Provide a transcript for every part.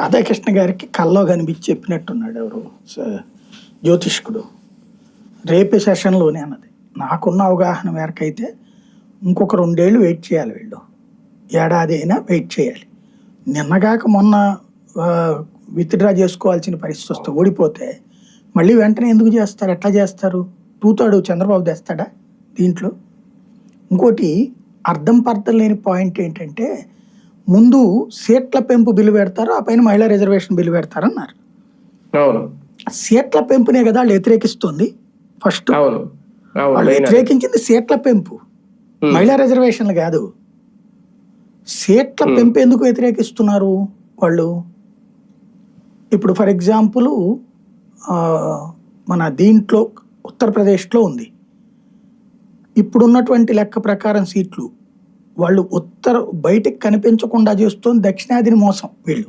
రాధాకృష్ణ గారికి కల్లో కనిపించి చెప్పినట్టున్నాడు ఎవరు జ్యోతిష్కుడు. రేపే సెషన్లోనే అన్నది. నాకున్న అవగాహన మేరకు అయితే ఇంకొక 2 ఏళ్ళు వెయిట్ చేయాలి వీళ్ళు. ఏడాది అయినా వెయిట్ చేయాలి. నిన్నగాక మొన్న విత్డ్రా చేసుకోవాల్సిన పరిస్థితి వస్తే ఓడిపోతే మళ్ళీ వెంటనే ఎందుకు చేస్తారు? ఎట్లా చేస్తారు? తూతాడు చంద్రబాబు తెస్తాడా దీంట్లో? ఇంకోటి అర్థం పర్థం లేని పాయింట్ ఏంటంటే, ముందు సీట్ల పెంపు బిల్లు పెడతారు, ఆ పైన మహిళా రిజర్వేషన్ బిల్లు పెడతారన్నారు. సీట్ల పెంపునే కదా వాళ్ళు వ్యతిరేకిస్తుంది. ఫస్ట్ వాళ్ళు వ్యతిరేకించింది సీట్ల పెంపు, మహిళా రిజర్వేషన్లు కాదు. సీట్ల పెంపు ఎందుకు వ్యతిరేకిస్తున్నారు వాళ్ళు? ఇప్పుడు ఫర్ ఎగ్జాంపుల్ మన దీంట్లో ఉత్తరప్రదేశ్లో ఉంది. ఇప్పుడున్నటువంటి లెక్క ప్రకారం సీట్లు వాళ్ళు బయటికి కనిపించకుండా చేస్తుంది దక్షిణాదిని మోసం. వీళ్ళు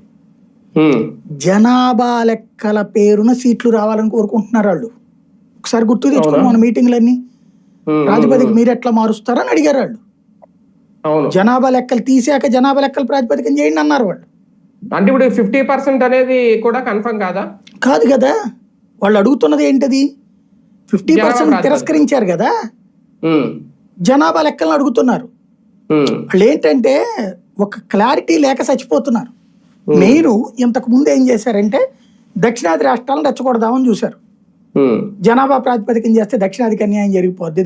జనాభా లెక్కల పేరున సీట్లు రావాలని కోరుకుంటున్నారు వాళ్ళు. ఒకసారి గుర్తు తెచ్చుకున్నాం మన మీటింగ్లన్నీ. ప్రాతిపదిక మీరు ఎట్లా మారుస్తారని అడిగారు వాళ్ళు. జనాభా లెక్కలు తీసాక జనాభా లెక్కల ప్రాతిపదికన చేయండి అన్నారు వాళ్ళు. అంటే ఇప్పుడు 50% అనేది కూడా కన్ఫర్మ్ కాదా? కాదు కదా. వాళ్ళు అడుగుతున్నది ఏంటది? 50% తిరస్కరించారు కదా, జనాభా లెక్కలను అడుగుతున్నారు. వాళ్ళు ఏంటంటే ఒక క్లారిటీ లేక చచ్చిపోతున్నారు. మీరు ఇంతకు ముందు ఏం చేశారంటే దక్షిణాది రాష్ట్రాలను రెచ్చగొడదామని చూశారు. జనాభా ప్రాతిపదికన చేస్తే దక్షిణాదికి అన్యాయం జరిగిపోద్ది.